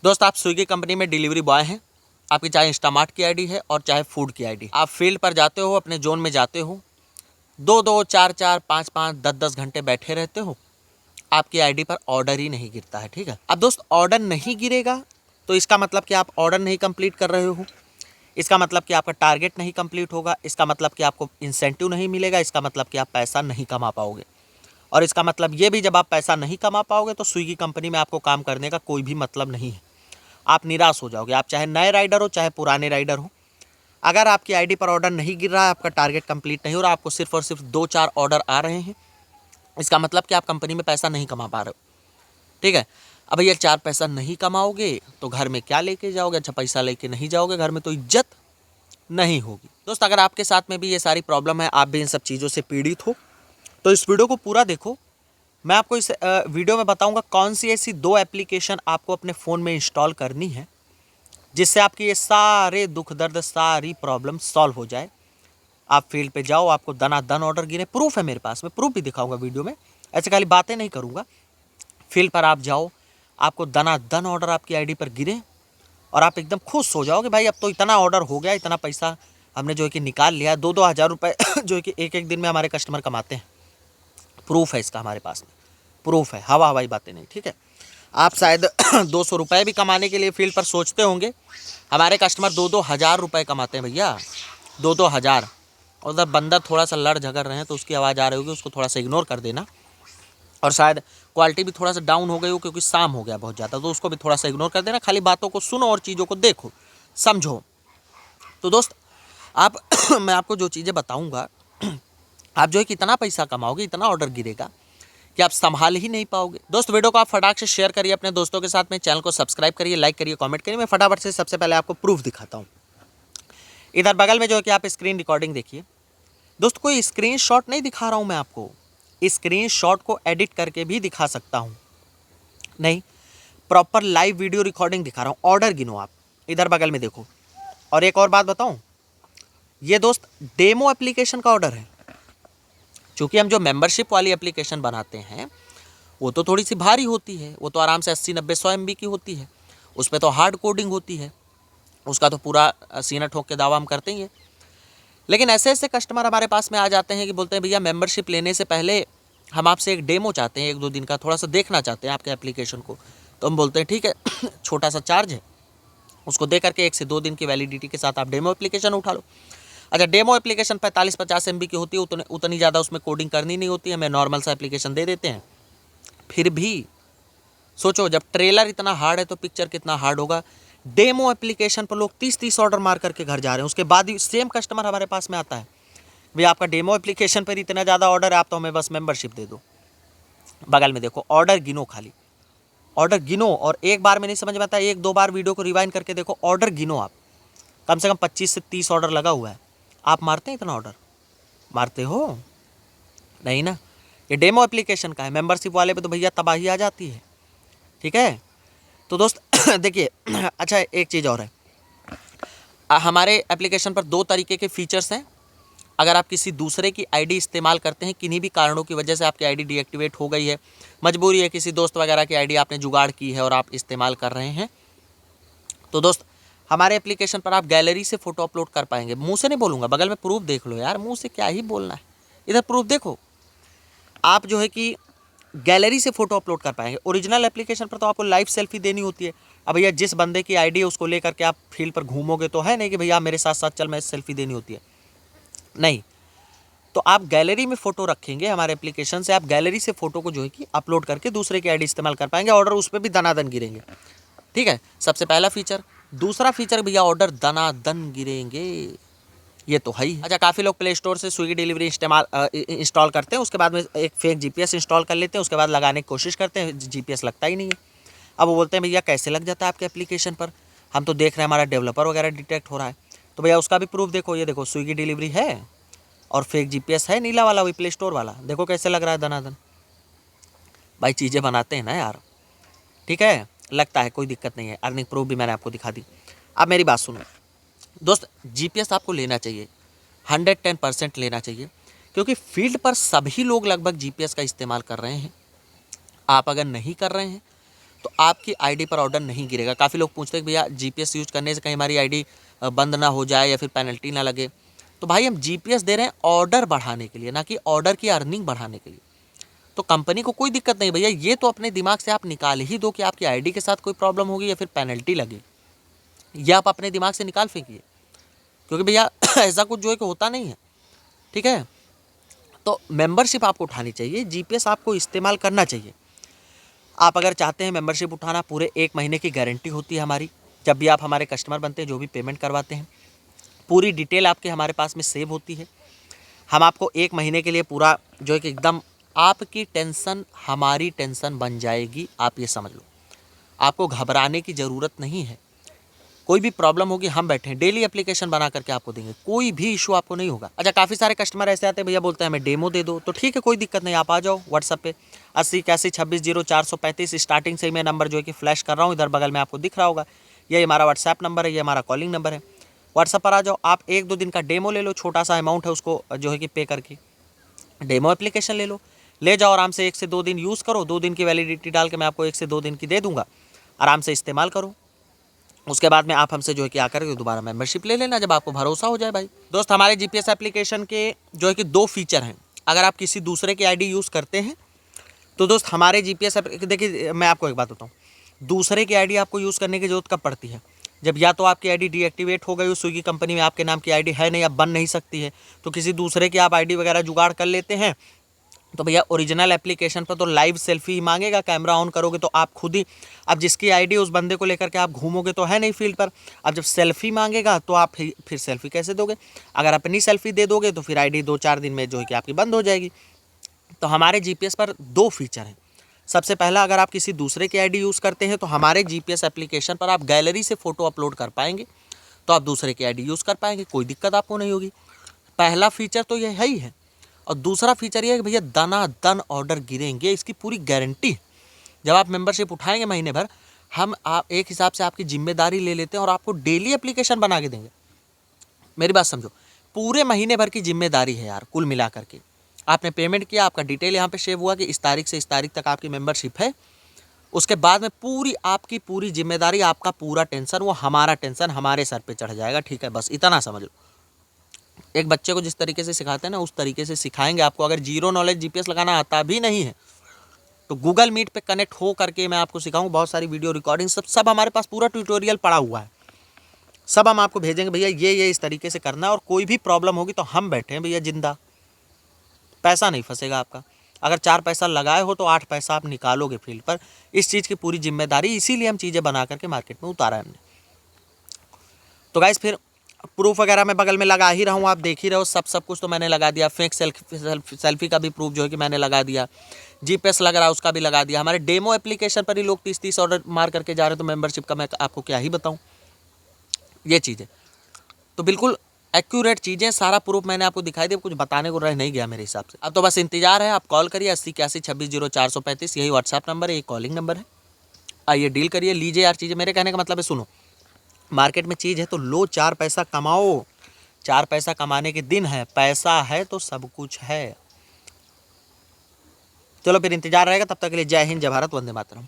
दोस्त आप Swiggy company में डिलीवरी बॉय हैं। आपकी चाहे इंस्टामार्ट की आईडी है और चाहे फूड की आईडी। आप फील्ड पर जाते हो, अपने जोन में जाते हो, 2-2, 4-4, 5-5, 10-10 घंटे बैठे रहते हो, आपकी आईडी पर ऑर्डर ही नहीं गिरता है। ठीक है, अब दोस्त ऑर्डर नहीं गिरेगा तो इसका मतलब कि आप ऑर्डर नहीं कंप्लीट कर रहे हो, इसका मतलब कि आपका टारगेट नहीं कंप्लीट होगा, इसका मतलब कि आपको इंसेंटिव नहीं मिलेगा, इसका मतलब कि आप पैसा नहीं कमा पाओगे। और इसका मतलब ये भी, जब आप पैसा नहीं कमा पाओगे तो स्विगी कंपनी में आपको काम करने का कोई भी मतलब नहीं है। आप निराश हो जाओगे। आप चाहे नए राइडर हो चाहे पुराने राइडर हो, अगर आपकी आईडी पर ऑर्डर नहीं गिर रहा है, आपका टारगेट कंप्लीट नहीं हो रहा, आपको सिर्फ और सिर्फ 2-4 ऑर्डर आ रहे हैं, इसका मतलब कि आप कंपनी में पैसा नहीं कमा पा रहे हो। ठीक है, अब भैया 4 पैसा नहीं कमाओगे तो घर में क्या लेके जाओगे? अच्छा, पैसा लेके नहीं जाओगे घर में तो इज्जत नहीं होगी। दोस्त अगर आपके साथ में भी ये सारी प्रॉब्लम है, आप भी इन सब चीज़ों से पीड़ित हो, तो इस वीडियो को पूरा देखो। मैं आपको इस वीडियो में बताऊंगा कौन सी ऐसी 2 एप्लीकेशन आपको अपने फ़ोन में इंस्टॉल करनी है जिससे आपकी ये सारे दुख दर्द, सारी प्रॉब्लम सॉल्व हो जाए। आप फील्ड पे जाओ, आपको दनादन ऑर्डर गिरे। प्रूफ है मेरे पास, मैं प्रूफ भी दिखाऊंगा वीडियो में, ऐसे खाली बातें नहीं करूंगा। फील्ड पर आप जाओ, आपको दनादन ऑर्डर आपकी आईडी पर गिरे और आप एकदम खुश हो जाओगे, भाई अब तो इतना ऑर्डर हो गया, इतना पैसा हमने जो है कि निकाल लिया। 2-2 हज़ार रुपये जो है कि एक दिन में हमारे कस्टमर कमाते हैं। प्रूफ है इसका हमारे पास में, प्रूफ है, हवा हवाई बातें नहीं। ठीक है, आप शायद 200 रुपये भी कमाने के लिए फील्ड पर सोचते होंगे, हमारे कस्टमर 2-2 हज़ार रुपये कमाते हैं भैया, 2-2 हज़ार। और उधर बंदा थोड़ा सा लड़ झगड़ रहे हैं तो उसकी आवाज़ आ रही होगी, उसको थोड़ा सा इग्नोर कर देना। और शायद क्वालिटी भी थोड़ा सा डाउन हो गई हो क्योंकि शाम हो गया बहुत ज़्यादा, तो उसको भी थोड़ा सा इग्नोर कर देना। खाली बातों को सुनो और चीज़ों को देखो, समझो। तो दोस्त आप मैं आपको जो चीज़ें बताऊँगा, आप जो है कि इतना पैसा कमाओगे, इतना ऑर्डर गिरेगा कि आप संभाल ही नहीं पाओगे। दोस्त वीडियो को आप फटाक से शेयर करिए अपने दोस्तों के साथ में, चैनल को सब्सक्राइब करिए, लाइक करिए, कमेंट करिए। मैं फटाफट से सबसे पहले आपको प्रूफ दिखाता हूँ। इधर बगल में जो है कि आप स्क्रीन रिकॉर्डिंग देखिए। दोस्त कोई स्क्रीनशॉट नहीं दिखा रहा हूँ मैं आपको, स्क्रीनशॉट को एडिट करके भी दिखा सकता हूँ, नहीं, प्रॉपर लाइव वीडियो रिकॉर्डिंग दिखा रहा हूँ। ऑर्डर गिनो आप, इधर बगल में देखो। और एक और बात बताऊँ, ये दोस्त डेमो एप्लीकेशन का ऑर्डर है। चूँकि हम जो मेंबरशिप वाली एप्लीकेशन बनाते हैं वो तो थोड़ी सी भारी होती है, वो तो आराम से 80-90-100 MB की होती है, उसमें तो हार्ड कोडिंग होती है, उसका तो पूरा सीना ठोक के दावा हम करते ही हैं। लेकिन ऐसे ऐसे कस्टमर हमारे पास में आ जाते हैं कि बोलते हैं भैया मेंबरशिप लेने से पहले हम आपसे एक डेमो चाहते हैं, 1-2 दिन का थोड़ा सा देखना चाहते हैं आपके एप्लीकेशन को। तो हम बोलते हैं ठीक है, छोटा सा चार्ज है, उसको दे करके 1 से 2 दिन की वैलिडिटी के साथ आप डेमो एप्लीकेशन उठा लो। अच्छा, डेमो एप्लीकेशन 45-50 MB की होती है, उतनी ज़्यादा उसमें कोडिंग करनी नहीं होती है, हमें नॉर्मल सा एप्लीकेशन दे देते हैं। फिर भी सोचो, जब ट्रेलर इतना हार्ड है तो पिक्चर कितना हार्ड होगा। डेमो एप्लीकेशन पर लोग 30-30 ऑर्डर मार करके घर जा रहे हैं। उसके बाद भी सेम कस्टमर हमारे पास में आता है, भैया आपका डेमो एप्लीकेशन पर इतना ज़्यादा ऑर्डर है, आप तो हमें बस मेंबरशिप दे दो। बगल में देखो, ऑर्डर गिनो, खाली ऑर्डर गिनो। और एक बार में नहीं समझ में आता, 1-2 बार वीडियो को रिवाइंड करके देखो, ऑर्डर गिनो आप। कम से कम 25 से 30 ऑर्डर लगा हुआ है। आप मारते हैं इतना ऑर्डर? मारते हो नहीं ना। ये डेमो एप्लीकेशन का है, मेंबरशिप वाले पे तो भैया तबाही आ जाती है। ठीक है, तो दोस्त देखिए, अच्छा एक चीज़ और है, हमारे एप्लीकेशन पर 2 तरीके के फीचर्स हैं। अगर आप किसी दूसरे की आईडी इस्तेमाल करते हैं, किन्हीं भी कारणों की वजह से आपकी आईडी डीएक्टिवेट हो गई है, मजबूरी है, किसी दोस्त वगैरह की आईडी आपने जुगाड़ की है और आप इस्तेमाल कर रहे हैं, तो दोस्त हमारे एप्लीकेशन पर आप गैलरी से फ़ोटो अपलोड कर पाएंगे। मुंह से नहीं बोलूँगा, बगल में प्रूफ देख लो यार, मुंह से क्या ही बोलना है, इधर प्रूफ देखो। आप जो है कि गैलरी से फ़ोटो अपलोड कर पाएंगे। ओरिजिनल एप्लीकेशन पर तो आपको लाइव सेल्फी देनी होती है। अब भैया जिस बंदे की आईडी है उसको लेकर के आप फील्ड पर घूमोगे तो है नहीं कि भैया मेरे साथ साथ चल, मैं सेल्फी देनी होती है, नहीं। तो आप गैलरी में फ़ोटो रखेंगे, हमारे एप्लीकेशन से आप गैलरी से फ़ोटो को जो है कि अपलोड करके दूसरे की आईडी इस्तेमाल कर पाएंगे, ऑर्डर उस पर भी दनादन गिरेंगे। ठीक है, सबसे पहला फीचर। दूसरा फीचर, भैया ऑर्डर दनादन गिरेंगे, ये तो है ही। अच्छा, काफ़ी लोग प्ले स्टोर से स्विगी डिलीवरी इंस्टॉल करते हैं, उसके बाद में एक फेक जीपीएस इंस्टॉल कर लेते हैं, उसके बाद लगाने की कोशिश करते हैं, जीपीएस लगता ही नहीं है। अब वो बोलते हैं भैया कैसे लग जाता है आपके एप्लीकेशन पर, हम तो देख रहे हैं हमारा डेवलपर वगैरह डिटेक्ट हो रहा है। तो भैया उसका भी प्रूफ देखो, ये देखो स्विगी डिलीवरी है और फेक जीपीएस है, नीला वाला, वही प्ले स्टोर वाला, देखो कैसे लग रहा है दनादन। भाई चीज़ें बनाते हैं ना यार, ठीक है, लगता है, कोई दिक्कत नहीं है। अर्निंग प्रूफ भी मैंने आपको दिखा दी। अब मेरी बात सुनो दोस्त, जीपीएस आपको लेना चाहिए, 110% लेना चाहिए, क्योंकि फील्ड पर सभी लोग लगभग जीपीएस का इस्तेमाल कर रहे हैं। आप अगर नहीं कर रहे हैं तो तो आपकी आईडी पर ऑर्डर नहीं गिरेगा। काफ़ी लोग पूछते हैं कि भैया जीपीएस यूज करने से कहीं हमारी आईडी बंद ना हो जाए या फिर पेनल्टी ना लगे। तो भाई हम जीपीएस दे रहे हैं ऑर्डर बढ़ाने के लिए, ना कि ऑर्डर की अर्निंग बढ़ाने के लिए। तो कंपनी को कोई दिक्कत नहीं भैया, ये तो अपने दिमाग से आप निकाल ही दो कि आपकी आईडी के साथ कोई प्रॉब्लम होगी या फिर पेनल्टी लगेगी। ये आप अपने दिमाग से निकाल फेंकिए, क्योंकि भैया ऐसा कुछ जो है कि होता नहीं है, ठीक है। तो मेंबरशिप आपको उठानी चाहिए, जीपीएस आपको इस्तेमाल करना चाहिए। आप अगर चाहते हैं मेंबरशिप उठाना, पूरे 1 महीने की गारंटी होती है हमारी। जब भी आप हमारे कस्टमर बनते हैं, जो भी पेमेंट करवाते हैं, पूरी डिटेल आपके हमारे पास में सेव होती है। हम आपको 1 महीने के लिए पूरा जो है कि एकदम आपकी टेंशन हमारी टेंशन बन जाएगी, आप ये समझ लो। आपको घबराने की ज़रूरत नहीं है। कोई भी प्रॉब्लम होगी, हम बैठे हैं, डेली एप्लीकेशन बना करके आपको देंगे, कोई भी इशू आपको नहीं होगा। अच्छा, काफ़ी सारे कस्टमर ऐसे आते हैं, भैया बोलते हैं हमें डेमो दे दो, तो ठीक है, कोई दिक्कत नहीं, आप आ जाओ व्हाट्सएप पे 80 81 26 0 435। स्टार्टिंग से ही मैं नंबर जो है कि फ्लैश कर रहा हूँ, इधर बगल में आपको दिख रहा होगा। ये हमारा व्हाट्सएप नंबर है, ये हमारा कॉलिंग नंबर है। व्हाट्सएप पर आ जाओ, आप 1-2 दिन का डेमो ले लो, छोटा सा अमाउंट है उसको जो है कि पे करके डेमो एप्लीकेशन ले लो, ले जाओ आराम से 1 से 2 दिन यूज़ करो। 2 दिन की वैलिडिटी डाल के मैं आपको 1 से 2 दिन की दे दूंगा, आराम से इस्तेमाल करो। उसके बाद में आप हमसे जो है कि आकर के दोबारा मेंबरशिप ले लेना, जब आपको भरोसा हो जाए। भाई दोस्त, हमारे जीपीएस एप्लीकेशन के जो है कि 2 फीचर हैं। अगर आप किसी दूसरे की आईडी यूज़ करते हैं तो दोस्त हमारे जीपीएस देखिए, मैं आपको एक बात बताऊँ, दूसरे की आईडी आपको यूज़ करने की जरूरत कब पड़ती है? जब या तो आपकी आईडी डीएक्टिवेट हो गई, स्विगी कंपनी में आपके नाम की आईडी है नहीं, अब बन नहीं सकती है, तो किसी दूसरे की आप आईडी वगैरह जुगाड़ कर लेते हैं। तो भैया ओरिजिनल एप्लीकेशन पर तो लाइव सेल्फी ही मांगेगा, कैमरा ऑन करोगे तो आप खुद ही, अब जिसकी आईडी उस बंदे को लेकर के आप घूमोगे तो है नहीं फील्ड पर। अब जब सेल्फी मांगेगा तो आप फिर सेल्फी कैसे दोगे? अगर अपनी सेल्फी दे दोगे तो फिर आईडी 2-4 दिन में जो है कि आपकी बंद हो जाएगी। तो हमारे जीपीएस पर 2 फीचर हैं। सबसे पहला, अगर आप किसी दूसरे की आईडी यूज़ करते हैं तो हमारे जीपीएस एप्लीकेशन पर आप गैलरी से फ़ोटो अपलोड कर पाएंगे, तो आप दूसरे की आईडी यूज़ कर पाएंगे, कोई दिक्कत आपको नहीं होगी। पहला फीचर तो यह ही है। और दूसरा फीचर ये है कि भैया दनादन ऑर्डर गिरेंगे, इसकी पूरी गारंटी। जब आप मेंबरशिप उठाएंगे महीने भर, हम आप एक हिसाब से आपकी जिम्मेदारी ले लेते हैं और आपको डेली एप्लीकेशन बना के देंगे। मेरी बात समझो, पूरे महीने भर की जिम्मेदारी है यार, कुल मिला करके। आपने पेमेंट किया, आपका डिटेल यहाँ पे सेव हुआ कि इस तारीख से इस तारीख तक आपकी मेंबरशिप है। उसके बाद में पूरी आपकी पूरी जिम्मेदारी, आपका पूरा टेंशन, वो हमारा टेंशन हमारे सर पे चढ़ जाएगा, ठीक है? बस इतना समझ लो। एक बच्चे को जिस तरीके से सिखाते हैं ना, उस तरीके से सिखाएंगे आपको। अगर जीरो नॉलेज जीपीएस लगाना आता भी नहीं है तो गूगल मीट पे कनेक्ट हो करके मैं आपको सिखाऊं, बहुत सारी वीडियो रिकॉर्डिंग सब हमारे पास पूरा ट्यूटोरियल पड़ा हुआ है, सब हम आपको भेजेंगे। भैया ये इस तरीके से करना है, और कोई भी प्रॉब्लम होगी तो हम बैठे हैं भैया जिंदा, पैसा नहीं फंसेगा आपका। अगर 4 पैसा लगाए हो तो 8 पैसा आप निकालोगे फील्ड पर। इस चीज़ की पूरी जिम्मेदारी, इसीलिए हम चीज़ें बना करके मार्केट में उतारा है हमने। तो गाइस, फिर प्रूफ वगैरह मैं बगल में लगा ही रहा हूँ, आप देख ही रहे हो। सब कुछ तो मैंने लगा दिया। फेक सेल्फी का भी प्रूफ जो है कि मैंने लगा दिया। जीपीएस लग रहा है उसका भी लगा दिया। हमारे डेमो एप्लीकेशन पर ही लोग 30-30 ऑर्डर मार करके जा रहे हैं, तो मेंबरशिप का मैं आपको क्या ही बताऊँ। ये चीज़ें तो बिल्कुल एक्यूरेट चीज़ें, सारा प्रूफ मैंने आपको दिखाई दिया, कुछ बताने को रह नहीं गया मेरे हिसाब से। अब तो बस इंतजार है, आप कॉल करिए 80 81 26 0 435, यही व्हाट्सएप नंबर है, ये कॉलिंग नंबर है। आइए डील करिए, लीजिए यार चीज़ें। मेरे कहने का मतलब है, सुनो, मार्केट में चीज़ है तो लो, 4 पैसा कमाओ। 4 पैसा कमाने के दिन है, पैसा है तो सब कुछ है। चलो फिर इंतजार रहेगा, तब तक के लिए जय हिंद, जय भारत, वंदे मातरम।